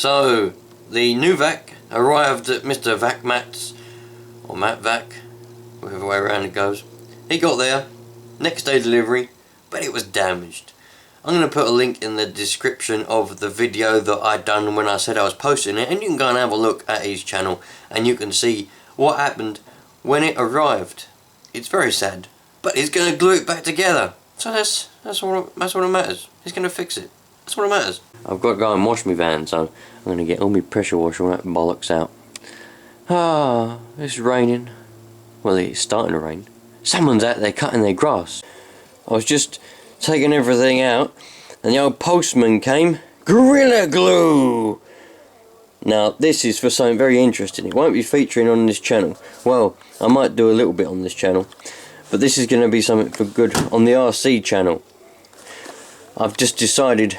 So, the new vac arrived at Mr. Vac Matt's, or Matt Vac, whichever way around it goes. He got there, next day delivery, but it was damaged. I'm going to put a link in the description of the video that I done when I said I was posting it, and you can go and have a look at his channel and you can see what happened when it arrived. It's very sad, but he's going to glue it back together. So that's what it matters. He's going to fix it. That's what it matters. I've got to go and wash my van, so I'm going to get all my pressure washer and that bollocks out. Ah, it's raining. Well, it's starting to rain. Someone's out there cutting their grass. I was just taking everything out and the old postman came. Gorilla Glue! Now this is for something very interesting. It won't be featuring on this channel. Well, I might do a little bit on this channel, but this is going to be something for good on the RC channel. I've just decided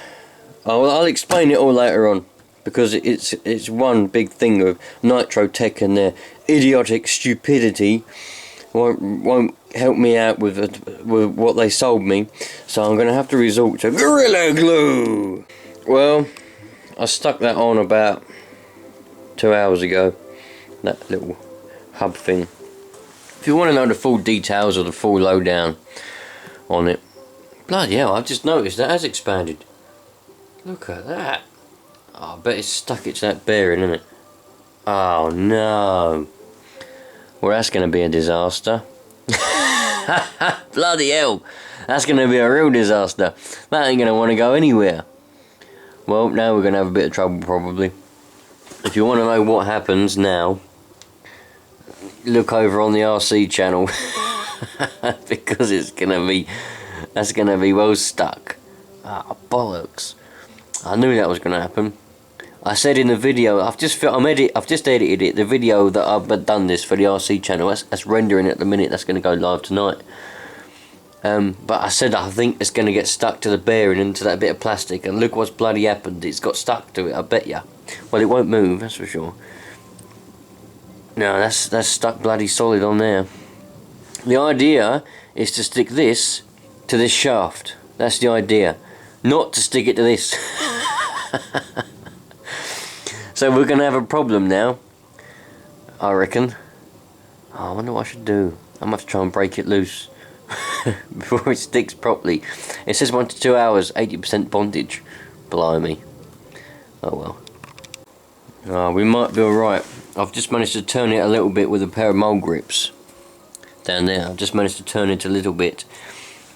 I'll explain it all later on, because it's one big thing of Nitro Tech and their idiotic stupidity won't help me out with what they sold me, so I'm going to have to resort to Gorilla Glue. Well, I stuck that on about 2 hours ago, that little hub thing. If you want to know the full details or the full lowdown on it, bloody hell, I've just noticed that has expanded. Look at that. Oh, I bet it's stuck it to that bearing, isn't it? Oh no. Well, that's going to be a disaster. Bloody hell, that's going to be a real disaster. That ain't going to want to go anywhere. Well, now we're going to have a bit of trouble probably. If you want to know what happens now, look over on the RC channel. Because that's going to be well stuck. Ah, bollocks. I knew that was going to happen. I said in the video, I've just edited it, the video that I've done this for the RC channel, that's rendering at the minute, that's going to go live tonight. But I said I think it's going to get stuck to the bearing into that bit of plastic, and look what's bloody happened, it's got stuck to it, I bet ya. Well, it won't move, that's for sure. No, that's stuck bloody solid on there. The idea is to stick this to this shaft, that's the idea, not to stick it to this. So we're going to have a problem now, I reckon. Oh, I wonder what I should do. I might have to try and break it loose before it sticks properly. It says 1 to 2 hours, 80% bondage. Blimey. Oh well. Oh, we might be alright. I've just managed to turn it a little bit with a pair of mole grips. Down there, I've just managed to turn it a little bit.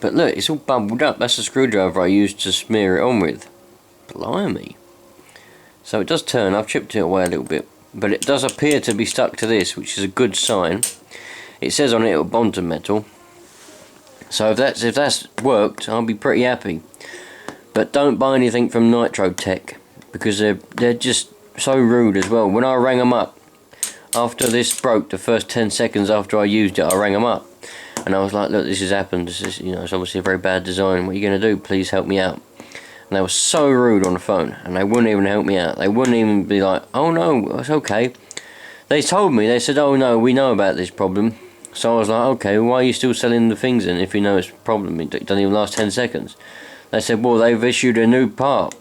But look, it's all bubbled up. That's the screwdriver I used to smear it on with. Blimey. So it does turn, I've chipped it away a little bit, but it does appear to be stuck to this, which is a good sign. It says on it it'll bond to metal. So if that's worked, I'll be pretty happy. But don't buy anything from Nitro Tech, because they're just so rude as well. When I rang them up, after this broke, the first 10 seconds after I used it, I rang them up. And I was like, look, this has happened, this is, it's obviously a very bad design, what are you going to do? Please help me out. And they were so rude on the phone, and they wouldn't even help me out. They wouldn't even be like, oh no, it's okay. They told me, they said, oh no, we know about this problem. So I was like, okay, why are you still selling the things then if you know it's a problem? It doesn't even last 10 seconds. They said, well, they've issued a new part.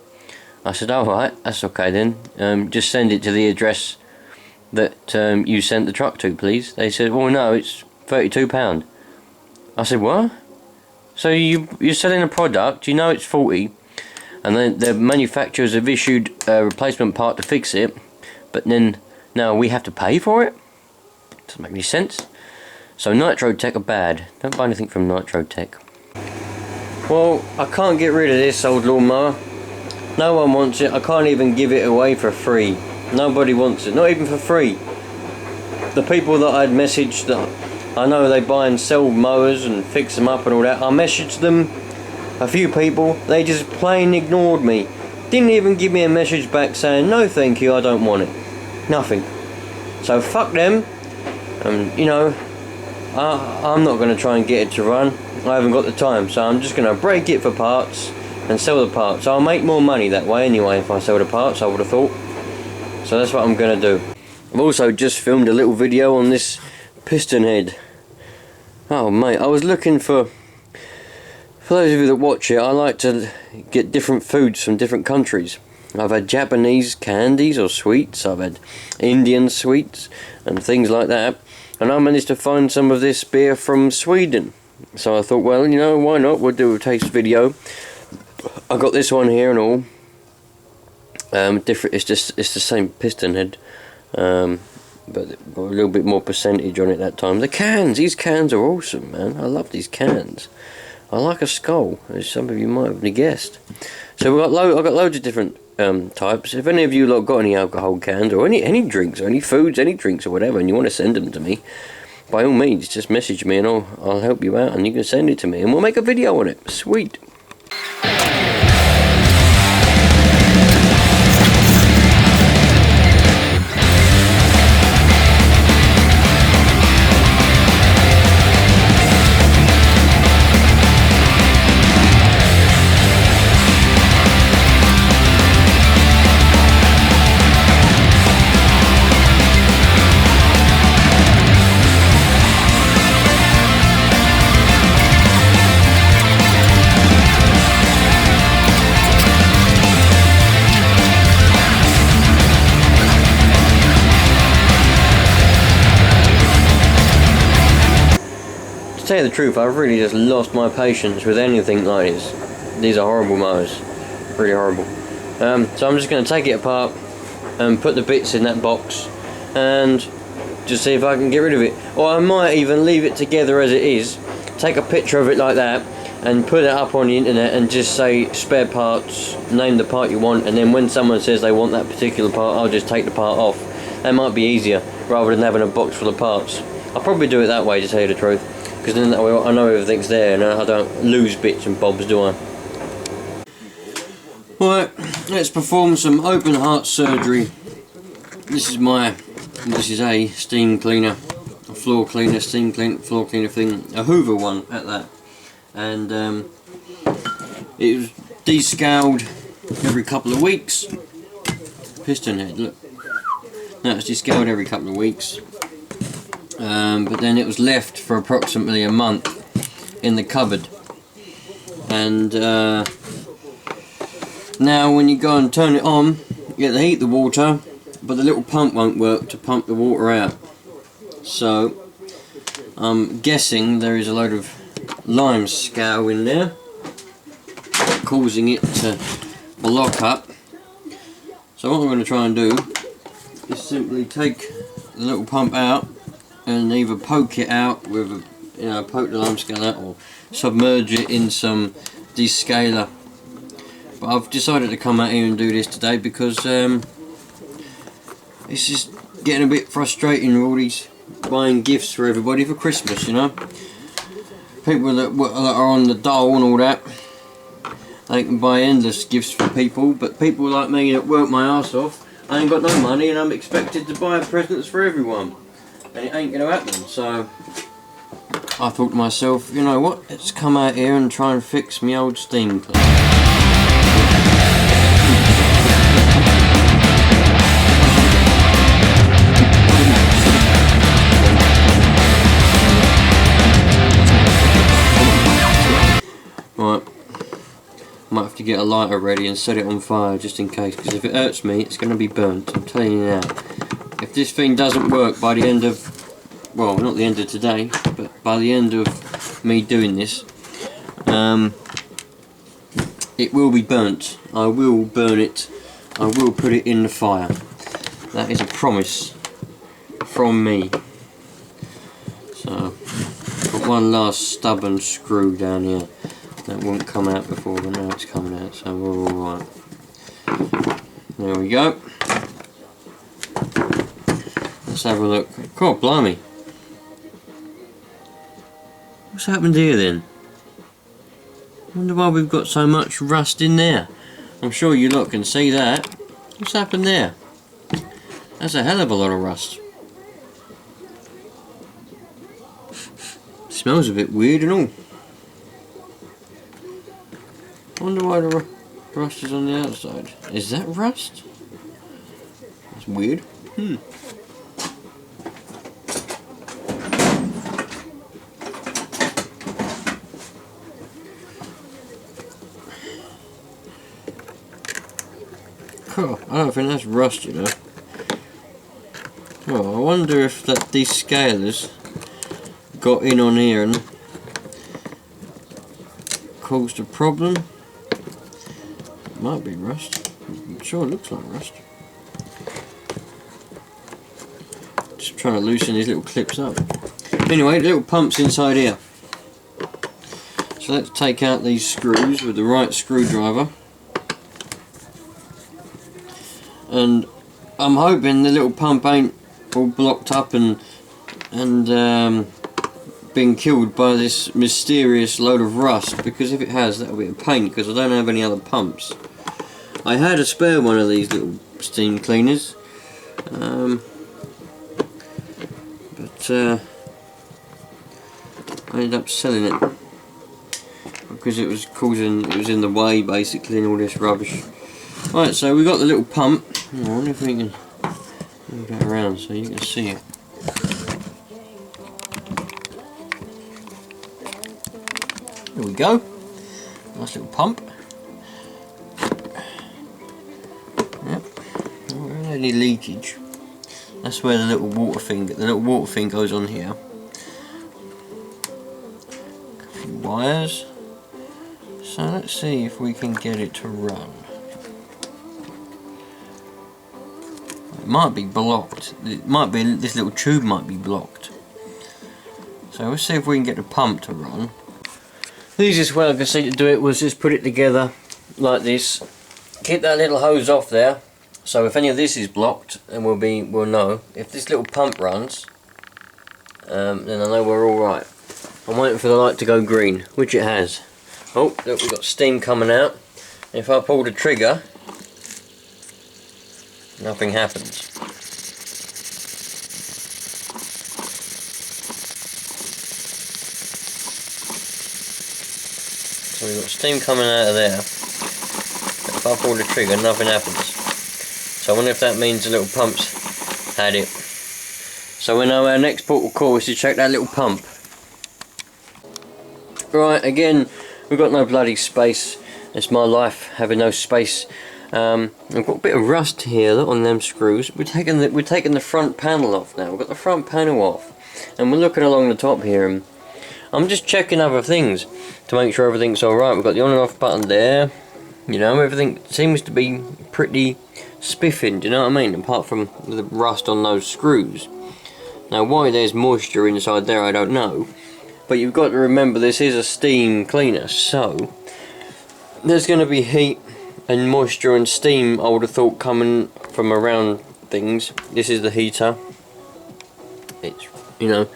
I said, alright, that's okay then. Just send it to the address that you sent the truck to, please. They said, well, no, it's £32. I said, what? So you're selling a product, you know it's 40, and then the manufacturers have issued a replacement part to fix it, but then now we have to pay for it? Doesn't make any sense. So Nitro Tech are bad. Don't buy anything from Nitro Tech. Well, I can't get rid of this old lawnmower. No one wants it. I can't even give it away for free. Nobody wants it, not even for free. The people that I'd messaged, that I know they buy and sell mowers and fix them up and all that, I messaged them, a few people, they just plain ignored me. Didn't even give me a message back saying, no thank you, I don't want it. Nothing. So fuck them. You know, I'm not going to try and get it to run. I haven't got the time, so I'm just going to break it for parts and sell the parts. I'll make more money that way anyway if I sell the parts, I would have thought. So that's what I'm going to do. I've also just filmed a little video on this piston head. Oh mate, I was looking for those of you that watch it, I like to get different foods from different countries. I've had Japanese candies or sweets, I've had Indian sweets and things like that, and I managed to find some of this beer from Sweden. So I thought, well, you know, why not? We'll do a taste video. I got this one here and all. Different. It's the same piston head, but got a little bit more percentage on it that time. The cans, these cans are awesome, man. I love these cans. I like a skull, as some of you might have guessed. So I got loads of different types. If any of you lot got any alcohol cans or any drinks or any foods, any drinks or whatever, and you want to send them to me, by all means, just message me and I'll help you out, and you can send it to me and we'll make a video on it. Sweet. To tell you the truth, I've really just lost my patience with anything like this. These are horrible motors, really horrible. So I'm just going to take it apart and put the bits in that box and just see if I can get rid of it. Or I might even leave it together as it is, take a picture of it like that and put it up on the internet and just say spare parts, name the part you want, and then when someone says they want that particular part, I'll just take the part off. That might be easier rather than having a box full of parts. I'll probably do it that way, to tell you the truth, because then that way I know everything's there and I don't lose bits and bobs, do I? Right, let's perform some open heart surgery. This is a steam cleaner, a floor cleaner, steam cleaner, floor cleaner thing, a Hoover one at that. And it was descaled every couple of weeks. Piston head, look. That was descaled every couple of weeks. But then it was left for approximately a month in the cupboard, and now when you go and turn it on, you get to heat the water, but the little pump won't work to pump the water out. So I'm guessing there is a load of lime scale in there causing it to block up. So what I'm going to try and do is simply take the little pump out and either poke it out with a, poke the lime scale out, or submerge it in some descaler. But I've decided to come out here and do this today because it's just getting a bit frustrating with all these buying gifts for everybody for Christmas, you know. People that are on the dole and all that, they can buy endless gifts for people, but people like me that work my arse off, I ain't got no money and I'm expected to buy presents for everyone. And it ain't going to happen, so I thought to myself, you know what, let's come out here and try and fix my old steam cleaner. Right, might have to get a lighter ready and set it on fire just in case, because if it hurts me, it's going to be burnt, I'm telling you now. If this thing doesn't work by the end of, well, not the end of today, but by the end of me doing this, it will be burnt. I will burn it. I will put it in the fire. That is a promise from me. So, got one last stubborn screw down here that won't come out before, but now it's coming out, so we're alright. There we go. Let's have a look. God blimey. What's happened here then? I wonder why we've got so much rust in there. I'm sure you lot can see that. What's happened there? That's a hell of a lot of rust. Smells a bit weird and all. I wonder why the rust is on the outside. Is that rust? That's weird. Oh, I don't think that's rust, you know. Oh, I wonder if that descaler's got in on here and caused a problem. Might be rust. I'm sure it looks like rust. Just trying to loosen these little clips up. Anyway, the little pump's inside here. So let's take out these screws with the right screwdriver. And I'm hoping the little pump ain't all blocked up and been killed by this mysterious load of rust, because if it has, that'll be a pain, because I don't have any other pumps. I had a spare one of these little steam cleaners, but I ended up selling it because it was in the way basically and all this rubbish. Right, so we got the little pump. I wonder if we can move that around so you can see it. There we go. Nice little pump. Yep. Not really any leakage. That's where the little water thing goes on here. A few wires. So let's see if we can get it to run. It might be blocked. It might be, this little tube might be blocked. So let's see if we can get the pump to run. The easiest way I could see to do it was just put it together like this. Keep that little hose off there, so if any of this is blocked, then we'll know. If this little pump runs, then I know we're all right. I'm waiting for the light to go green, which it has. Oh, look, we've got steam coming out. If I pull the trigger, nothing happens. So we've got steam coming out of there. If I pull the trigger, nothing happens. So I wonder if that means the little pump's had it. So we know our next port of call is to check that little pump. Right, again, we've got no bloody space. It's my life, having no space. I've got a bit of rust here, look, on them screws. We're taking the front panel off now. We've got the front panel off, and we're looking along the top here, and I'm just checking other things to make sure everything's alright. We've got the on and off button there. You know, everything seems to be pretty spiffing, do you know what I mean? Apart from the rust on those screws. Now, why there's moisture inside there, I don't know. But you've got to remember, this is a steam cleaner, so there's going to be heat and moisture and steam, I would have thought, coming from around things. This is the heater. It's, you know,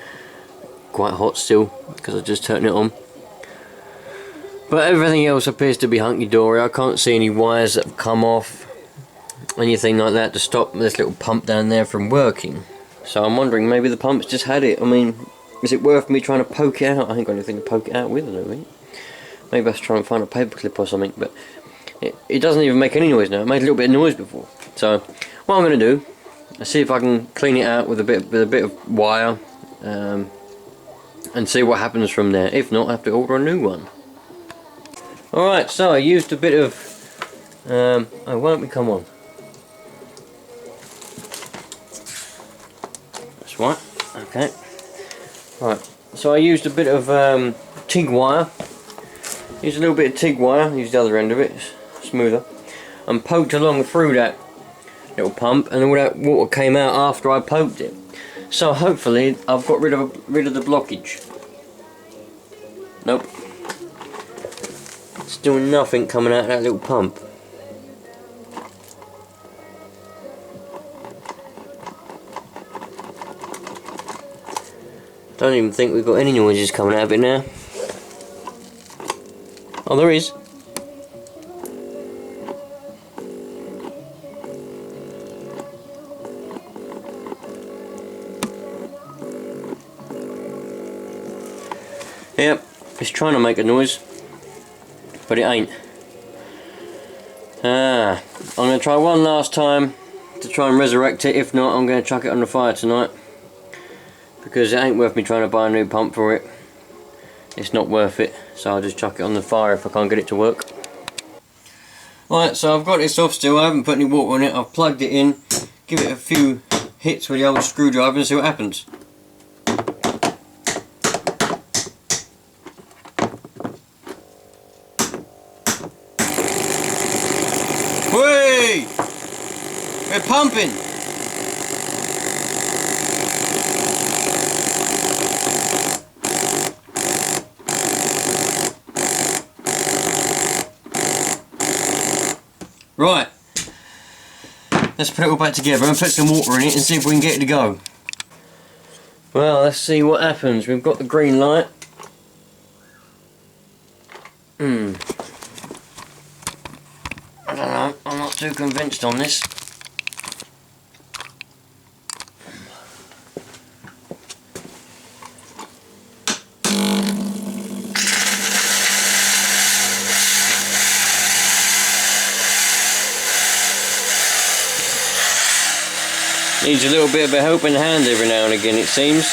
quite hot still because I just turned it on. But everything else appears to be hunky-dory. I can't see any wires that have come off, anything like that to stop this little pump down there from working. So I'm wondering, maybe the pump's just had it. I mean, is it worth me trying to poke it out? I ain't got anything to poke it out with, I don't think. Maybe I should try and find a paper clip or something, but it doesn't even make any noise now. It made a little bit of noise before. So what I'm going to do, is see if I can clean it out with a bit of wire, and see what happens from there. If not, I have to order a new one. Alright, so I used a bit of oh, why don't we come on? That's right. Okay. Right, so I used a bit of TIG wire. Used a little bit of TIG wire, used the other end of it, it's smoother, and poked along through that little pump, and all that water came out after I poked it. So hopefully I've got rid of the blockage. Nope. Still nothing coming out of that little pump. Don't even think we've got any noises coming out of it now. Oh, there is. Yep, it's trying to make a noise, but it ain't. I'm going to try one last time to try and resurrect it. If not, I'm going to chuck it on the fire tonight, because it ain't worth me trying to buy a new pump for it. It's not worth it, so I'll just chuck it on the fire if I can't get it to work. Right, so I've got this off still, I haven't put any water on it, I've plugged it in, give it a few hits with the old screwdriver and see what happens. Whee! We're pumping! Right, let's put it all back together and put some water in it and see if we can get it to go. Well, let's see what happens. We've got the green light. I don't know, I'm not too convinced on this. Needs a little bit of a helping hand every now and again, it seems.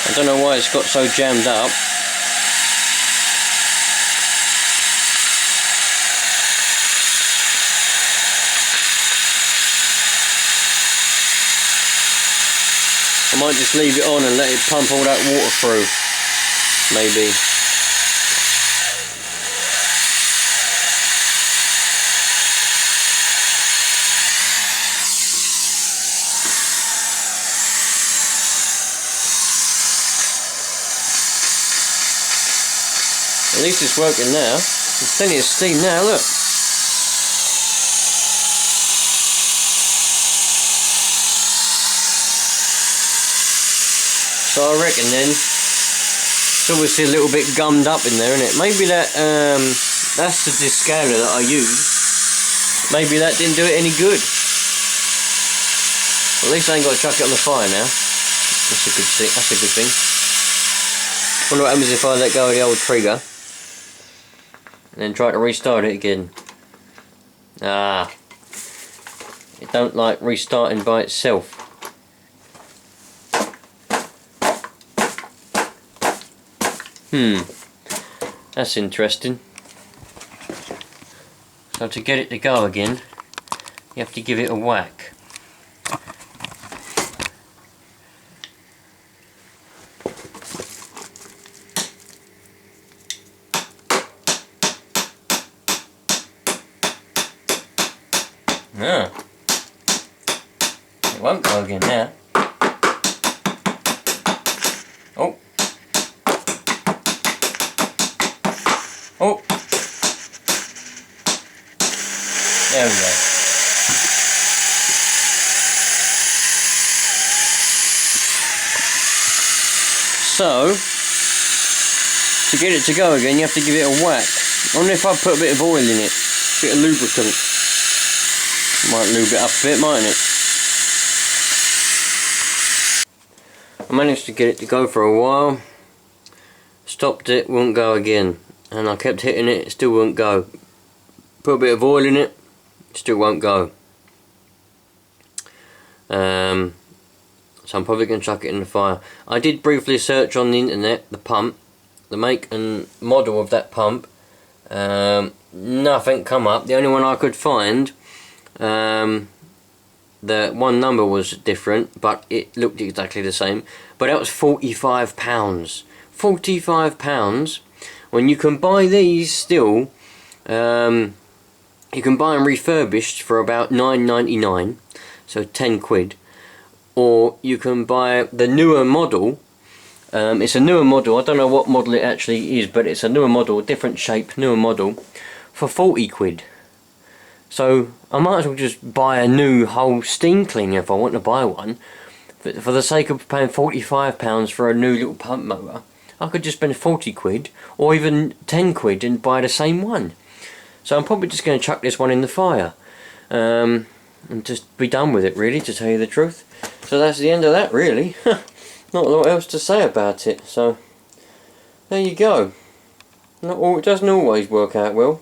I don't know why it's got so jammed up. I might just leave it on and let it pump all that water through, maybe. At least it's working now. There's plenty of steam now, look. So I reckon then, it's obviously a little bit gummed up in there, isn't it? Maybe that, that's the descaler that I use. Maybe that didn't do it any good. Well, at least I ain't got to chuck it on the fire now. That's a good thing. That's a good thing. Wonder what happens if I let go of the old trigger and then try to restart it again. Ah, it don't like restarting by itself. That's interesting. So to get it to go again, you have to give it a whack. Ah, it won't go again now. Oh. Oh. There we go. So, to get it to go again, you have to give it a whack. I wonder if I put a bit of oil in it, a bit of lubricant. Might lube it up a bit, mightn't it? I managed to get it to go for a while. Stopped it, wouldn't go again. And I kept hitting it, it still wouldn't go. Put a bit of oil in it, still won't go. So I'm probably going to chuck it in the fire. I did briefly search on the internet, the pump, the make and model of that pump. Nothing come up. The only one I could find, the one number was different, but it looked exactly the same. But that was £45. £45, when you can buy these still, you can buy them refurbished for about £9.99, so 10 quid. Or you can buy the newer model. It's a newer model, I don't know what model it actually is, but it's a newer model, different shape, newer model, for 40 quid. So I might as well just buy a new whole steam cleaner if I want to buy one. For the sake of paying £45 for a new little pump motor, I could just spend 40 quid or even 10 quid and buy the same one. So I'm probably just going to chuck this one in the fire. And just be done with it, really, to tell you the truth. So that's the end of that, really. Not a lot else to say about it. So there you go. It doesn't always work out well.